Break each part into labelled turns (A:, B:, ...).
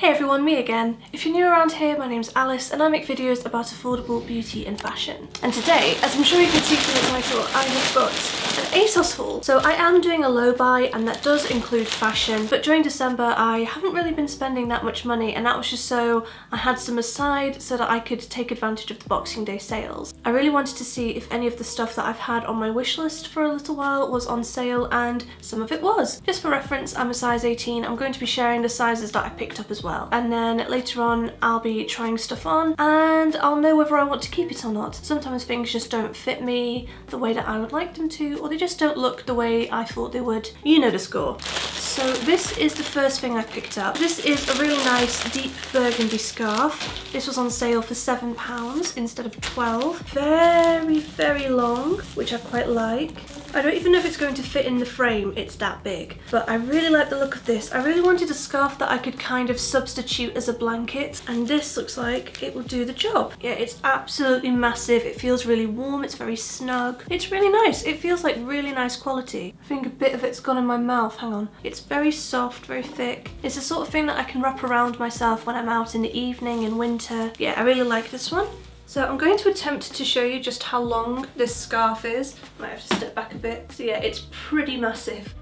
A: Hey everyone, me again. If you're new around here, my name's Alice and I make videos about affordable beauty and fashion. And today, as I'm sure you can see from the title, I have got an ASOS haul. So I am doing a low buy and that does include fashion, but during December I haven't really been spending that much money, and that was just so I had some aside so that I could take advantage of the Boxing Day sales. I really wanted to see if any of the stuff that I've had on my wish list for a little while was on sale, and some of it was. Just for reference, I'm a size 18. I'm going to be sharing the sizes that I picked up as well. And then later on I'll be trying stuff on and I'll know whether I want to keep it or not. Sometimes things just don't fit me the way that I would like them to, or they just don't look the way I thought they would. You know the score. So this is the first thing I picked up. This is a really nice deep burgundy scarf. This was on sale for £7 instead of 12. Very long, which I quite like. I don't even know if it's going to fit in the frame, it's that big. But I really like the look of this. I really wanted a scarf that I could kind of substitute as a blanket, and this looks like it will do the job. Yeah, it's absolutely massive. It feels really warm, it's very snug. It's really nice. It feels like really nice quality. I think a bit of it's gone in my mouth, hang on. It's very soft, very thick. It's the sort of thing that I can wrap around myself when I'm out in the evening in winter. Yeah, I really like this one. So I'm going to attempt to show you just how long this scarf is. Might have to step back a bit. So yeah, it's pretty massive.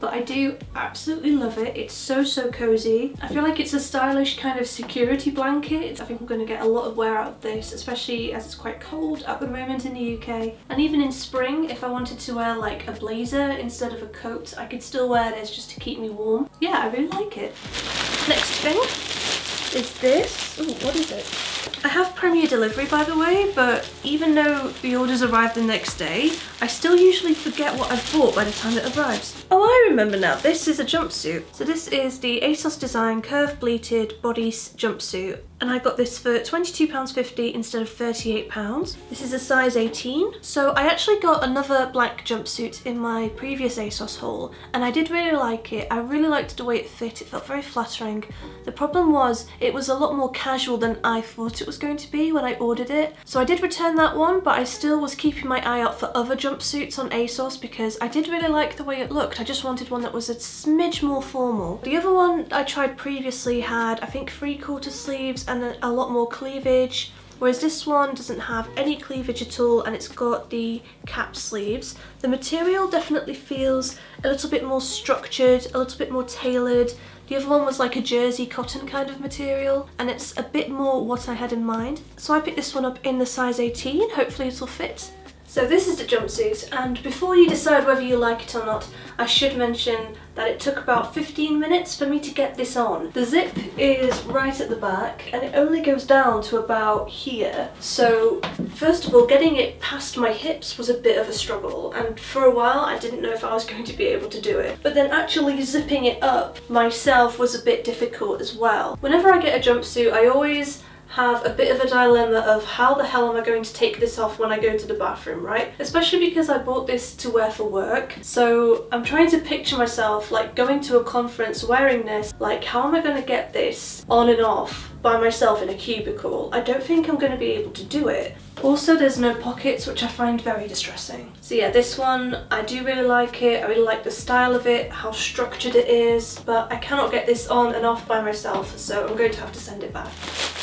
A: But I do absolutely love it. It's so cozy. I feel like it's a stylish kind of security blanket. I think I'm going to get a lot of wear out of this, especially as it's quite cold at the moment in the UK. And even in spring, if I wanted to wear like a blazer instead of a coat, I could still wear this just to keep me warm. Yeah, I really like it. Next thing is this. Ooh, what is it? I have Premier delivery, by the way, but even though the orders arrive the next day, I still usually forget what I've bought by the time it arrives. Oh, I remember now. This is a jumpsuit. So this is the ASOS Design Curve Pleated Body Jumpsuit, and I got this for £22.50 instead of £38. This is a size 18. So I actually got another black jumpsuit in my previous ASOS haul, and I did really like it. I really liked the way it fit. It felt very flattering. The problem was it was a lot more casual than I thought it was going to be when I ordered it. So I did return that one, but I still was keeping my eye out for other jumpsuits on ASOS because I did really like the way it looked. I just wanted one that was a smidge more formal. The other one I tried previously had, I think, 3/4 sleeves and a lot more cleavage, whereas this one doesn't have any cleavage at all and it's got the cap sleeves. The material definitely feels a little bit more structured, a little bit more tailored. The other one was like a jersey cotton kind of material, and it's a bit more what I had in mind. So I picked this one up in the size 18, hopefully it'll fit. So this is the jumpsuit, and before you decide whether you like it or not, I should mention that it took about 15 minutes for me to get this on. The zip is right at the back and it only goes down to about here. So first of all, getting it past my hips was a bit of a struggle, and for a while I didn't know if I was going to be able to do it. But then actually zipping it up myself was a bit difficult as well. Whenever I get a jumpsuit, I always have a bit of a dilemma of how the hell am I going to take this off when I go to the bathroom, right? Especially because I bought this to wear for work. So I'm trying to picture myself like going to a conference wearing this. Like, how am I going to get this on and off by myself in a cubicle? I don't think I'm going to be able to do it. Also, there's no pockets, which I find very distressing. So yeah, this one, I do really like it. I really like the style of it, how structured it is, but I cannot get this on and off by myself, so I'm going to have to send it back.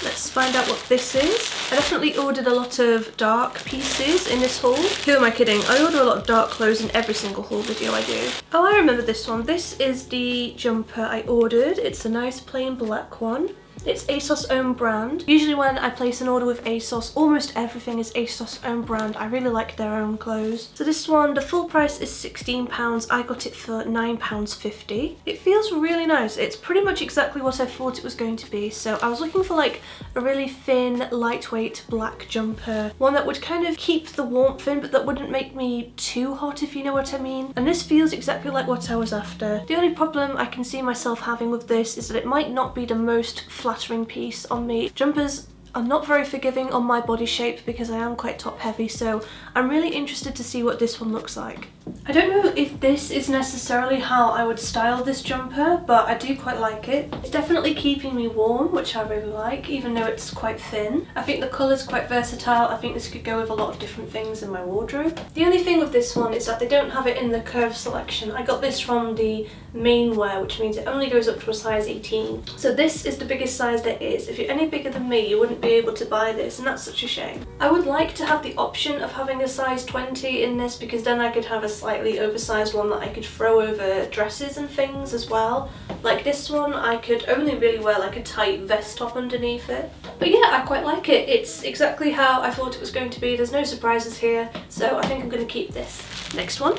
A: Let's find out what this is. I definitely ordered a lot of dark pieces in this haul. Who am I kidding? I order a lot of dark clothes in every single haul video I do. Oh, I remember this one. This is the jumper I ordered. It's a nice plain black one. It's ASOS own brand. Usually when I place an order with ASOS, almost everything is ASOS own brand. I really like their own clothes. So this one, the full price is £16. I got it for £9.50. It feels really nice. It's pretty much exactly what I thought it was going to be. So I was looking for like a really thin, lightweight black jumper. One that would kind of keep the warmth in, but that wouldn't make me too hot, if you know what I mean. And this feels exactly like what I was after. The only problem I can see myself having with this is that it might not be the most flattering piece on me. Jumpers are not very forgiving on my body shape because I am quite top heavy, so I'm really interested to see what this one looks like. I don't know if this is necessarily how I would style this jumper, but I do quite like it. It's definitely keeping me warm, which I really like, even though it's quite thin. I think the colour's quite versatile. I think this could go with a lot of different things in my wardrobe. The only thing with this one is that they don't have it in the curve selection. I got this from the main wear, which means it only goes up to a size 18. So this is the biggest size there is. If you're any bigger than me, you wouldn't be able to buy this, and that's such a shame. I would like to have the option of having a size 20 in this, because then I could have a slightly oversized one that I could throw over dresses and things as well. Like this one, I could only really wear like a tight vest top underneath it. But yeah, I quite like it. It's exactly how I thought it was going to be. There's no surprises here, so I think I'm going to keep this. Next one.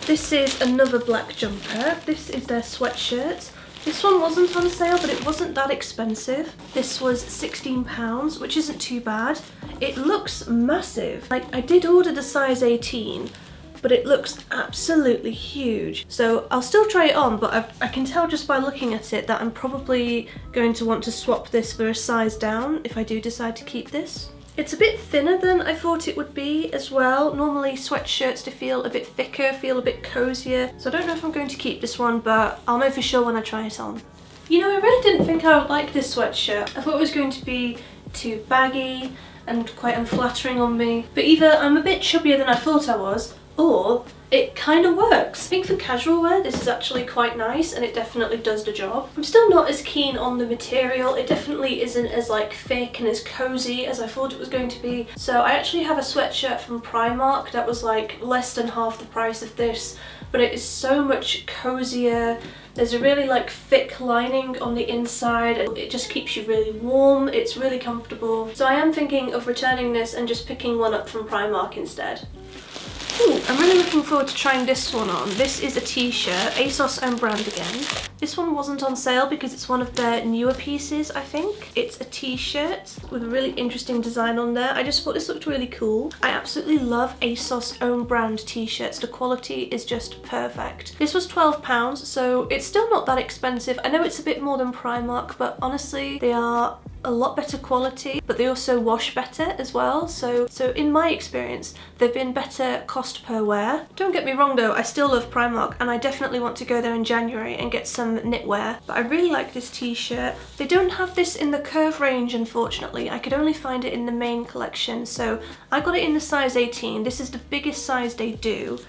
A: This is another black jumper. This is their sweatshirt. This one wasn't on sale, but it wasn't that expensive. This was £16, which isn't too bad. It looks massive. Like, I did order the size 18, but it looks absolutely huge. So I'll still try it on, but I can tell just by looking at it that I'm probably going to want to swap this for a size down if I do decide to keep this. It's a bit thinner than I thought it would be as well. Normally sweatshirts do feel a bit thicker, feel a bit cozier. So I don't know if I'm going to keep this one, but I'll know for sure when I try it on. You know, I really didn't think I would like this sweatshirt. I thought it was going to be too baggy and quite unflattering on me. But either I'm a bit chubbier than I thought I was, or it kind of works. I think for casual wear this is actually quite nice, and it definitely does the job. I'm still not as keen on the material. It definitely isn't as like thick and as cozy as I thought it was going to be. So I actually have a sweatshirt from Primark that was like less than half the price of this, but it is so much cozier. There's a really like thick lining on the inside, and it just keeps you really warm. It's really comfortable. So I am thinking of returning this and just picking one up from Primark instead. Ooh, I'm really looking forward to trying this one on. This is a t-shirt, ASOS own brand again. This one wasn't on sale because it's one of their newer pieces, I think. It's a t-shirt with a really interesting design on there. I just thought this looked really cool. I absolutely love ASOS own brand t-shirts. The quality is just perfect. This was £12, so it's still not that expensive. I know it's a bit more than Primark, but honestly, they are a lot better quality, but they also wash better as well. So in my experience, they've been better cost per wear. Don't get me wrong though, I still love Primark, and I definitely want to go there in January and get some knitwear, but I really like this t-shirt. They don't have this in the curve range, unfortunately. I could only find it in the main collection, so I got it in the size 18. This is the biggest size they do.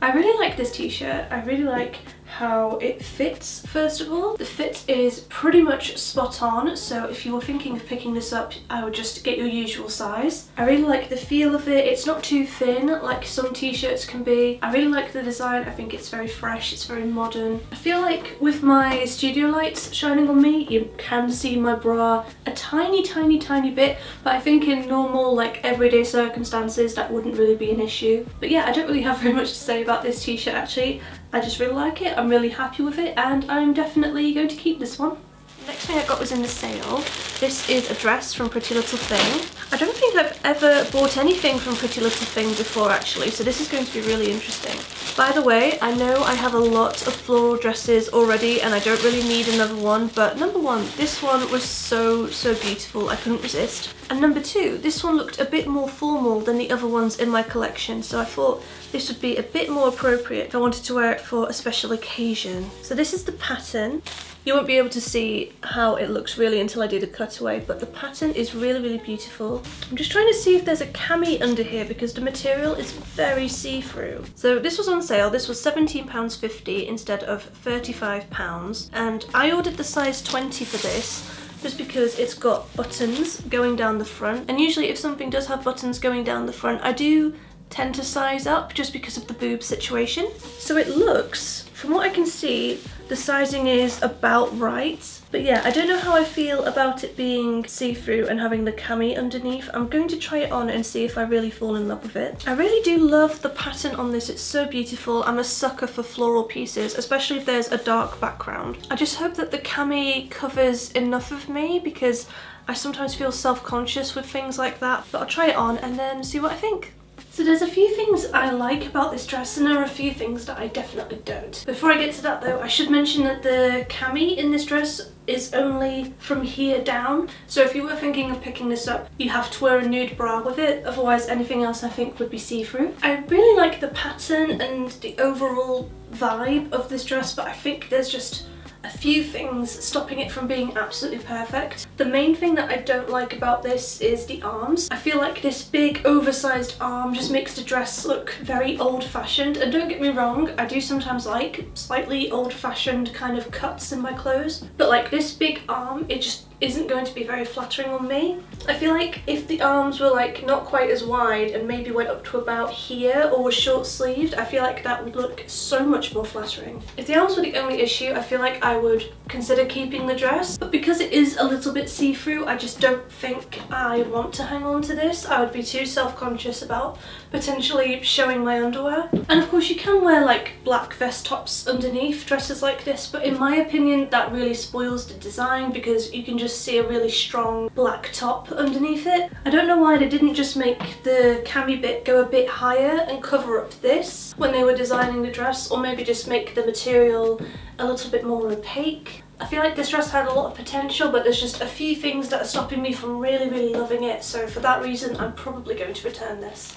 A: I really like this t-shirt. I really like how it fits, first of all. The fit is pretty much spot on, so if you were thinking of picking this up, I would just get your usual size. I really like the feel of it. It's not too thin like some t-shirts can be. I really like the design. I think it's very fresh, it's very modern. I feel like with my studio lights shining on me, you can see my bra a tiny bit, but I think in normal like everyday circumstances that wouldn't really be an issue. But yeah, I don't really have very much to say about this t-shirt actually. I just really like it, I'm really happy with it, and I'm definitely going to keep this one. The next thing I got was in the sale. This is a dress from Pretty Little Thing. I don't think I've ever bought anything from Pretty Little Thing before actually, so this is going to be really interesting. By the way, I know I have a lot of floral dresses already and I don't really need another one, but number one, this one was so beautiful, I couldn't resist. And number two, this one looked a bit more formal than the other ones in my collection, so I thought this would be a bit more appropriate if I wanted to wear it for a special occasion. So this is the pattern. You won't be able to see how it looks really until I do the cutaway, but the pattern is really beautiful. I'm just trying to see if there's a cami under here because the material is very see-through. So this was on sale. This was £17.50 instead of £35, and I ordered the size 20 for this just because it's got buttons going down the front, and usually if something does have buttons going down the front, I do tend to size up just because of the boob situation. So it looks, from what I can see, the sizing is about right. But yeah, I don't know how I feel about it being see-through and having the cami underneath. I'm going to try it on and see if I really fall in love with it. I really do love the pattern on this. It's so beautiful. I'm a sucker for floral pieces, especially if there's a dark background. I just hope that the cami covers enough of me because I sometimes feel self-conscious with things like that. But I'll try it on and then see what I think. So there's a few things I like about this dress and there are a few things that I definitely don't. Before I get to that though, I should mention that the cami in this dress is only from here down. So if you were thinking of picking this up, you have to wear a nude bra with it. Otherwise anything else I think would be see-through. I really like the pattern and the overall vibe of this dress, but I think there's just a few things stopping it from being absolutely perfect. The main thing that I don't like about this is the arms. I feel like this big oversized arm just makes the dress look very old-fashioned, and don't get me wrong, I do sometimes like slightly old-fashioned kind of cuts in my clothes, but like this big arm, it just isn't going to be very flattering on me. I feel like if the arms were like not quite as wide and maybe went up to about here or were short sleeved, I feel like that would look so much more flattering. If the arms were the only issue, I feel like I would consider keeping the dress, but because it is a little bit see-through, I just don't think I want to hang on to this. I would be too self-conscious about potentially showing my underwear. And of course you can wear like black vest tops underneath dresses like this, but in my opinion that really spoils the design because you can just see a really strong black top underneath it. I don't know why they didn't just make the cami bit go a bit higher and cover up this when they were designing the dress, or maybe just make the material a little bit more opaque. I feel like this dress had a lot of potential, but there's just a few things that are stopping me from really loving it, so for that reason I'm probably going to return this.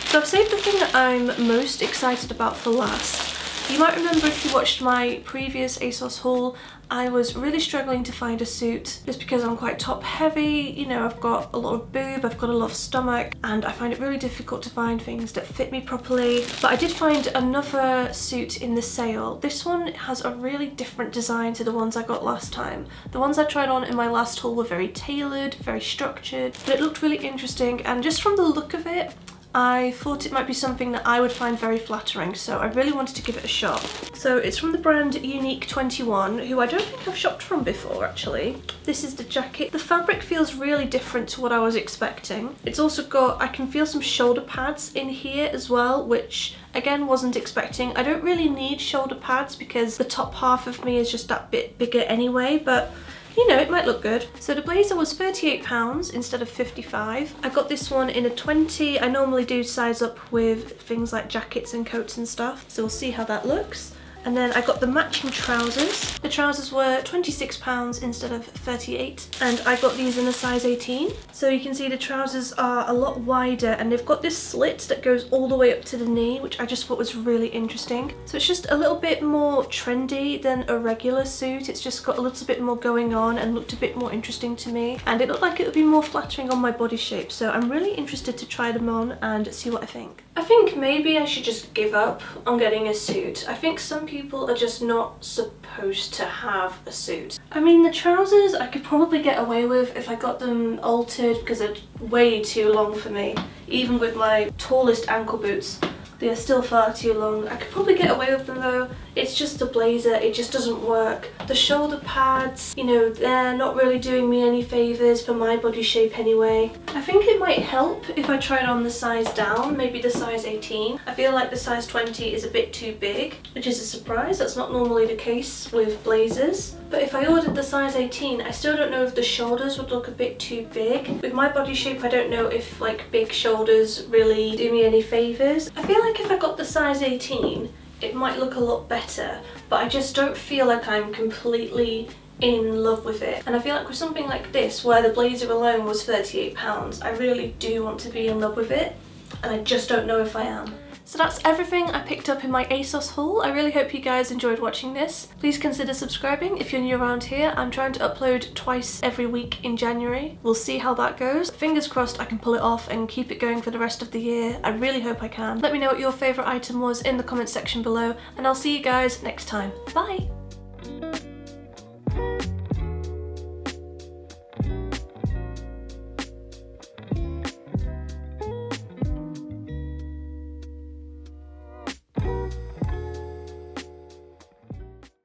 A: So I've saved the thing that I'm most excited about for last. You might remember if you watched my previous ASOS haul, I was really struggling to find a suit just because I'm quite top heavy, you know, I've got a lot of boob, I've got a lot of stomach, and I find it really difficult to find things that fit me properly. But I did find another suit in the sale. This one has a really different design to the ones I got last time. The ones I tried on in my last haul were very tailored, very structured, but it looked really interesting, and just from the look of it, I thought it might be something that I would find very flattering, so I really wanted to give it a shot. So it's from the brand Unique 21, who I don't think I've shopped from before actually. This is the jacket. The fabric feels really different to what I was expecting. It's also got, I can feel some shoulder pads in here as well, which again wasn't expecting. I don't really need shoulder pads because the top half of me is just that bit bigger anyway, but you know, it might look good. So the blazer was £38 instead of £55. I got this one in a 20. I normally do size up with things like jackets and coats and stuff, so we'll see how that looks. And then I got the matching trousers. The trousers were £26 instead of £38, and I got these in a size 18. So you can see the trousers are a lot wider and they've got this slit that goes all the way up to the knee, which I just thought was really interesting. So it's just a little bit more trendy than a regular suit. It's just got a little bit more going on and looked a bit more interesting to me, and it looked like it would be more flattering on my body shape. So I'm really interested to try them on and see what I think. I think maybe I should just give up on getting a suit. I think some people are just not supposed to have a suit. I mean, the trousers I could probably get away with if I got them altered because they're way too long for me. Even with my tallest ankle boots, they are still far too long. I could probably get away with them though. It's just a blazer, it just doesn't work. The shoulder pads, you know, they're not really doing me any favours for my body shape anyway. I think it might help if I tried on the size down, maybe the size 18. I feel like the size 20 is a bit too big, which is a surprise. That's not normally the case with blazers. But if I ordered the size 18, I still don't know if the shoulders would look a bit too big. With my body shape, I don't know if like big shoulders really do me any favours. I feel like if I got the size 18, it might look a lot better, but I just don't feel like I'm completely in love with it. And I feel like with something like this, where the blazer alone was £38, I really do want to be in love with it, and I just don't know if I am. So that's everything I picked up in my ASOS haul. I really hope you guys enjoyed watching this. Please consider subscribing if you're new around here. I'm trying to upload twice every week in January. We'll see how that goes. Fingers crossed I can pull it off and keep it going for the rest of the year. I really hope I can. Let me know what your favourite item was in the comment section below, and I'll see you guys next time. Bye!